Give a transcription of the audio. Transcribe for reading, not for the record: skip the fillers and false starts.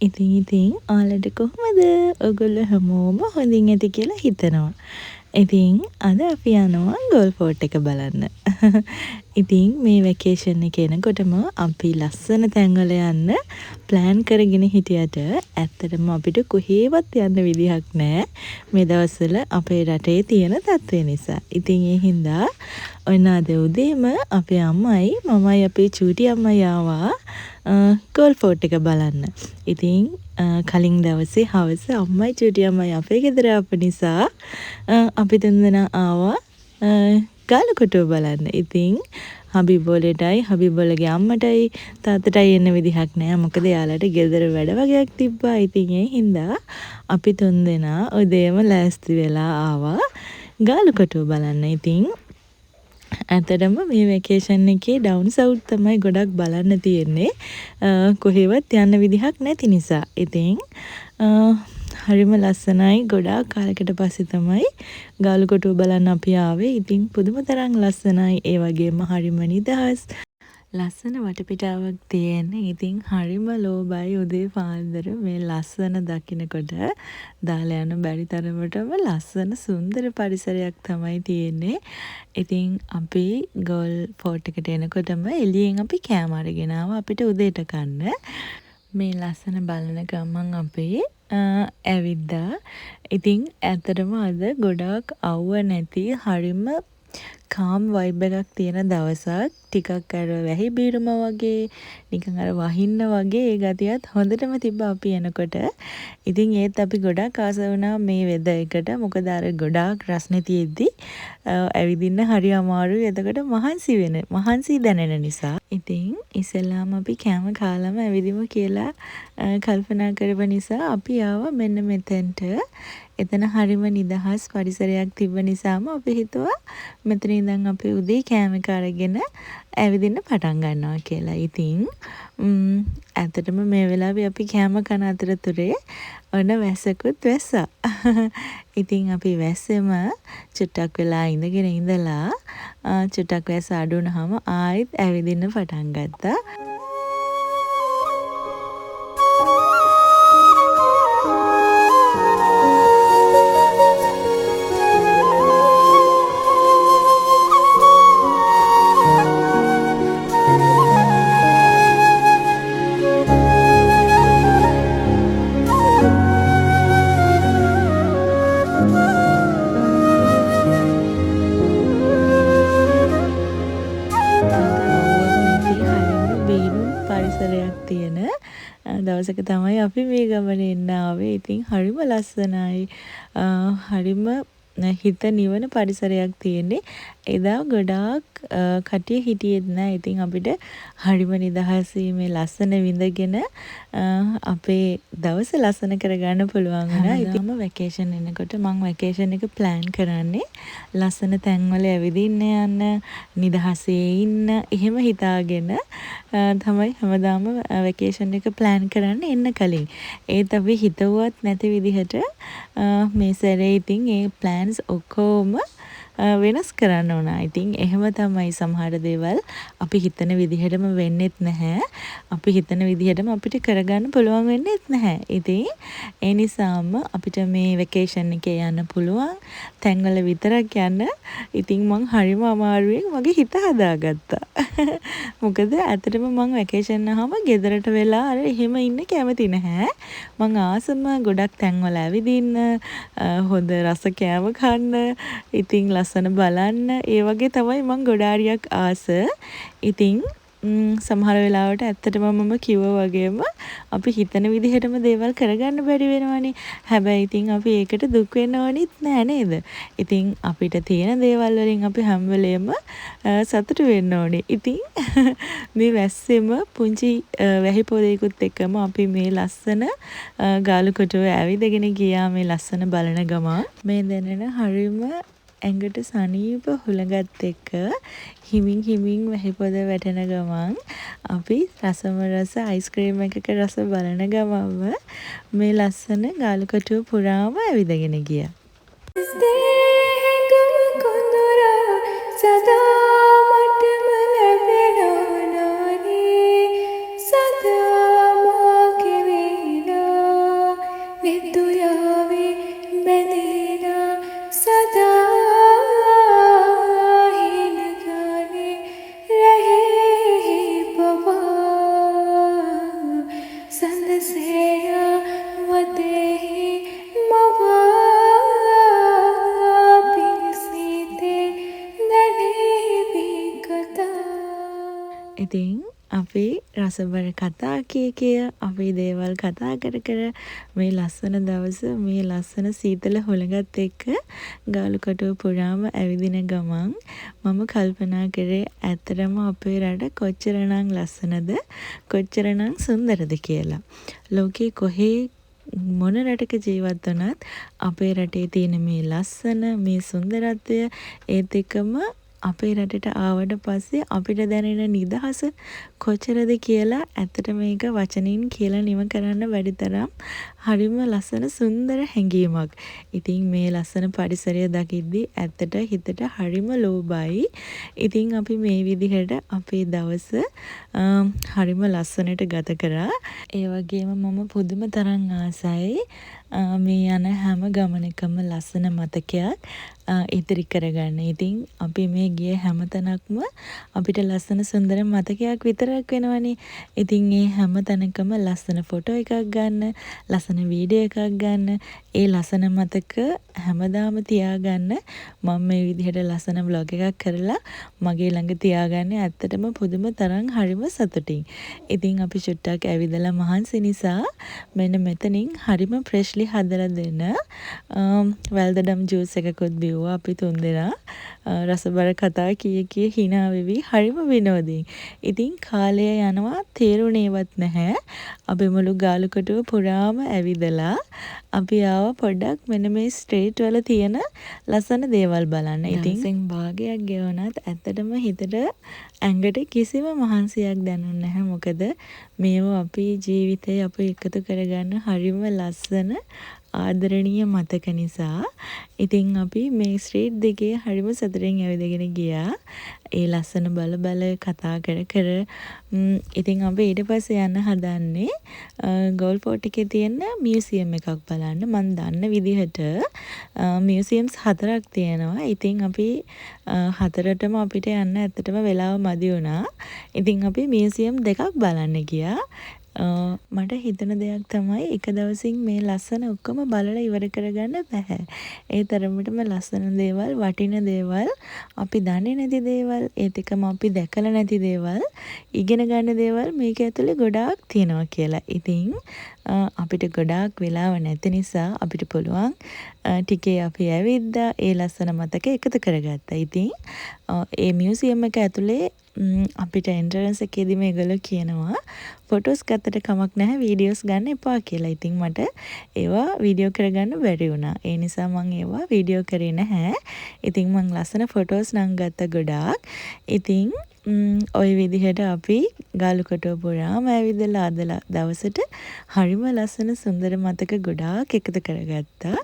ඉතින් ඔයාලට කොහොමද? ඔයගොල්ලෝ හැමෝම හොඳින් ඇති කියලා හිතනවා. ඉතින් අද අපි යනවා ගෝල් ෆෝට් එක බලන්න. ඉතින් මේ වැකේෂන් එක එනකොටම අපි ලස්සන තැන්වල යන්න ප්ලෑන් කරගෙන හිටියට ඇත්තටම අපිට කොහේවත් යන්න විදිහක් නැහැ. මේ දවස්වල අපේ රටේ තියෙන තත්ත්වය නිසා. ඉතින් ඒ හින්දා ඔන්න අද උදේම අපේ අම්මයි මමයි අපේ චූටි අම්මයි ආවා ගෝල් ෆෝට් එක බලන්න. ඉතින් කලින් දවසේ හවස අම්මයි චූටි අම්මයි අපේ ගෙදර ආපු නිසා අපි දෙන්නා ආවා ගාලකොටුව බලන්න. ඉතින් හබිබෝලටයි හබිබෝලගේ අම්මටයි තාත්තටයි එන්න විදිහක් නෑ. මොකද යාළුවට ගෙදර වැඩ වගේක් තිබ්බා. ඉතින් ඒ හින්දා අපි තුන්දෙනා උදේම ලෑස්ති වෙලා ආවා ගාලකොටුව බලන්න. ඉතින් ඇත්තටම මේ වැකේෂන් එකේ ඩවුන් සවුත් තමයි ගොඩක් බලන්න තියෙන්නේ. කොහෙවත් යන්න විදිහක් නැති නිසා. ඉතින් හරිම ලස්සනයි. ගොඩාක් කාලයකට පස්සේ තමයි ගාලකොටුව බලන්න අපි ආවේ. ඉතින් පුදුම තරම් ලස්සනයි. ඒ වගේම හරිම නිදහස්. ලස්සන වටපිටාවක් තියෙන. ඉතින් හරිම ලෝභයි උදේ පාන්දර මේ ලස්සන දකින්නකොට දාලා යන බැරි තරමටම ලස්සන සුන්දර පරිසරයක් තමයි තියෙන්නේ. ඉතින් අපි ගෝල් ෆෝට් එකට එනකොටම එළියෙන් අපි කෑම අරගෙන ආවා අපිට උදේට කන්න. මේ ලස්සන බලන ගමන් අපේ ඇවිද්දා. ඉතින් ඇත්තටම අද ගොඩාක් අවුව නැති හරිම කාම් වයිබ් එකක් තියෙන දවසක්. ටිකක් අර වැහි බීරුම වගේ නිකන් අර වහින්න වගේ ඒ ගතියත් හොඳටම තිබ්බ අපි එනකොට. ඉතින් ඒත් අපි ගොඩාක් ආස වුණා මේ වෙදර් එකට. මොකද අර ගොඩාක් රස්නේ තියෙද්දි ඇවිදින්න හරි අමාරුයි. එතකොට මහන්සි දැනෙන නිසා. ඉතින් ඉස්සෙල්ලාම අපි කෑම කාලම ඇවිදිමු කියලා කල්පනා කරපු නිසා අපි ආවා මෙන්න මෙතෙන්ට. එතන හරිම නිදහස් පරිසරයක් තිබ්බ නිසාම අපි හිතුවා මෙතන ඉඳන් අපි උදේ කෑම එක අරගෙන ඇවිදින්න පටන් ගන්නවා කියලා. ඉතින් ඇත්තටම මේ වෙලාවේ අපි කෑම කන අතරතුරේ ඔන්න වැස්සකුත් වැස්සා. ඉතින් අපි වැස්සෙම චුට්ටක් වෙලා ඉඳලා චුට්ටක් වැස්ස අඩු වුණාම ආයෙත් ඇවිදින්න පටන් ගත්තා. පරිසරයක් තියෙන දවසක තමයි අපි මේ ගමනේ එන්න ආවේ. ඉතින් හරිම ලස්සනයි. හරිම හිත නිවන පරිසරයක් තියෙන්නේ. එදා ගොඩාක් කටිය හිටියෙත් නෑ. ඉතින් අපිට හරිම නිදහසයි මේ ලස්සන විඳගෙන අපේ දවස ලස්සන කරගන්න පුළුවන් වුණා. ඉතින් වැකේෂන් එනකොට මම වැකේෂන් එක ප්ලෑන් කරන්නේ ලස්සන තැන්වල ඇවිදින්න යන්න, නිදහසේ ඉන්න, එහෙම හිතාගෙන තමයි හැමදාම වැකේෂන් එක ප්ලෑන් කරන්න එන්න කලින්. ඒත් අපි හිතුවත් නැති විදිහට මේ සැරේ ඉතින් ඒ ප්ලෑන්ස් ඔක්කොම වෙනස් කරන්න ඕනා. ඉතින් එහෙම තමයි සමහර දේවල් අපි හිතන විදිහටම වෙන්නෙත් නැහැ. අපි හිතන විදිහටම අපිට කරගන්න පුළුවන් වෙන්නෙත් නැහැ. ඉතින් ඒ නිසාම අපිට මේ වැකේෂන් එකේ යන්න පුළුවන් තැන්වල විතරක් යන්න. ඉතින් මං හරිම අමාරුවෙන් මගේ හිත හදාගත්තා. මොකද ඇත්තටම මං වැකේෂන් ආවම ගෙදරට වෙලා අර එහෙම ඉන්න කැමති නැහැ. මං ආසම ගොඩක් තැන්වල ඇවිදින්න, හොඳ රස කෑම කන්න, ඉතින් ලස්සන බලන්න, ඒ වගේ තමයි මං ගොඩාරියක් ආස. ඉතින් සමහර වෙලාවට ඇත්තටම මම කිව්වා වගේම අපි හිතන විදිහටම දේවල් කරගන්න බැරි වෙනවනේ. හැබැයි ඉතින් අපි ඒකට දුක් වෙන්න ඕනෙත් නෑ නේද? ඉතින් අපිට තියෙන දේවල් වලින් අපි හැම වෙලේම සතුටු වෙන්න ඕනේ. ඉතින් මේ වැස්සෙම පුංචි වැහි පොදේකුත් එක්කම අපි මේ ලස්සන ගාලකොටුව ඇවිදගෙන ගියා මේ ලස්සන බලන ගමන්. මේ දැනෙන හරිම ඇඟට සනීප හුළඟත් එක්ක හිමින් වැහි පොද වැටෙන ගමන් අපි රසම රස අයිස්ක්‍රීම් එකක රස බලන ගමන්ම මේ ලස්සන ගාලකොටුව පුරාම ඇවිදගෙන ගියා. ඉතින් අපි රසබර කතා කිය අපි දේවල් කතා කර මේ ලස්සන දවස මේ ලස්සන සීතල හුළඟත් එක්ක ගාලුකටුව පුරාම ඇවිදින ගමන් මම කල්පනා කරේ ඇත්තටම අපේ රට කොච්චරනම් ලස්සනද කොච්චරනම් සුන්දරද කියලා. ලෝකේ කොහේ මොන රටක ජීවත් වුණත් අපේ රටේ තියෙන මේ ලස්සන මේ සුන්දරත්වය ඒත් එක්කම අපේ රටට ආවට පස්සේ අපිට දැනෙන නිදහස කොච්චරද කියලා ඇත්තට මේක වචනින් කියලා නිම කරන්න බැරි තරම් හරිම ලස්සන සුන්දර හැඟීමක්. ඉතින් මේ ලස්සන පරිසරය දකිද්දි ඇත්තට හිතට හරිම ලෝභයි. ඉතින් අපි මේ විදිහට අපේ දවස හරිම ලස්සනට ගත කරා. ඒ වගේම මම පුදුම තරම් ආසයි මේ යන හැම ගමනකම ලස්සන මතකයක් ඉදිරි කරගන්න. ඉතින් අපි මේ ගිය හැම තැනක්ම අපිට ලස්සන සුන්දර මතකයක් විතරක් වෙනවනේ. ඉතින් ඒ හැම තැනකම ලස්සන ෆොටෝ එකක් ගන්න, ලස්සන වීඩියෝ එකක් ගන්න, ඒ ලස්සන මතක හැමදාම තියාගන්න මම මේ විදිහට ලස්සන බ්ලොග් එකක් කරලා මගේ ළඟ තියාගන්න ඇත්තටම පුදුම තරම් හරිම සතුටින්. ඉතින් අපි චුට්ටක් ඇවිදලා මහන්සි නිසා මෙන්න මෙතනින් හරිම ෆ්‍රෙෂ්ලි හදලා දෙන වැල්දඩම් ජූස් එකකුත් බිව්වා අපි තුන්දෙනා. රසබර කතා කිය hina වෙවි හරිම විනෝදයෙන්. ඉතින් කාලය යනවා තේරුණේවත් නැහැ. අපි මුළු ගාලුකටුව පුරාම ඇවිදලා අපි ආව පොඩ්ඩක් මෙන්න මේ ස්ට්‍රීට් වල තියෙන ලස්සන දේවල් බලන්න. ඉතින් භාගයක් ගෙවුණත් ඇත්තටම හිතට ඇඟට කිසිම මහන්සියක් දැනුන්නේ නැහැ. මොකද මේව අපි ජීවිතේ අපි එකතු කරගන්න හරිම ලස්සන ආදරණීය මතක නිසා. ඉතින් අපි මේ ස්ට්‍රීට් දෙකේ හරිම සතුටින් ඇවිදගෙන ගියා. ඒ ලස්සන බල කතා කර ඉතින් අපි ඊට පස්සේ යන්න හදන්නේ ගෝල් ෆෝට් එකේ තියෙන මියුසියම් එකක් බලන්න. මම දන්න විදිහට මියුසියම්ස් 4ක් තියෙනවා. ඉතින් අපි 4ටම අපිට යන්න ඇත්තටම වෙලාව මදි වුණා. ඉතින් අපි මියුසියම් 2ක් බලන්න ගියා. මට හිතන දෙයක් තමයි එක දවසින් මේ ලස්සන ඔක්කොම බලලා ඉවර කරගන්න බෑ. ඒ තරමටම ලස්සන දේවල්, වටින දේවල්, අපි දන්නේ නැති දේවල්, ඒත් එකම අපි දැකලා නැති දේවල්, ඉගෙන ගන්න දේවල් මේක ඇතුලේ ගොඩාක් තියෙනවා කියලා. ඉතින් අපිට ගොඩාක් වෙලාව නැති නිසා අපිට පුළුවන් ටිකේ අපි ඇවිද්දා ඒ ලස්සන මතක එකතු කරගත්තා. ඉතින් ඒ මියුසියම් එක ඇතුලේ අපිට එන්ටරන්ස් එකේදී මේගොල්ලෝ කියනවා ෆොටෝස් ගත්තට කමක් නැහැ වීඩියෝස් ගන්න එපා කියලා. ඉතින් මට ඒවා වීඩියෝ කරගන්න බැරි වුණා. ඒ නිසා මම ඒවා වීඩියෝ කරේ නැහැ. ඉතින් මම ලස්සන ෆොටෝස් නම් ගත්ත ගොඩාක්. ඉතින් ওই විදිහට අපි ගාලුකටුව පුරාම ඇවිදලා අදලා දවසට හරිම ලස්සන සුන්දර මතක ගොඩාක් එකතු කරගත්තා.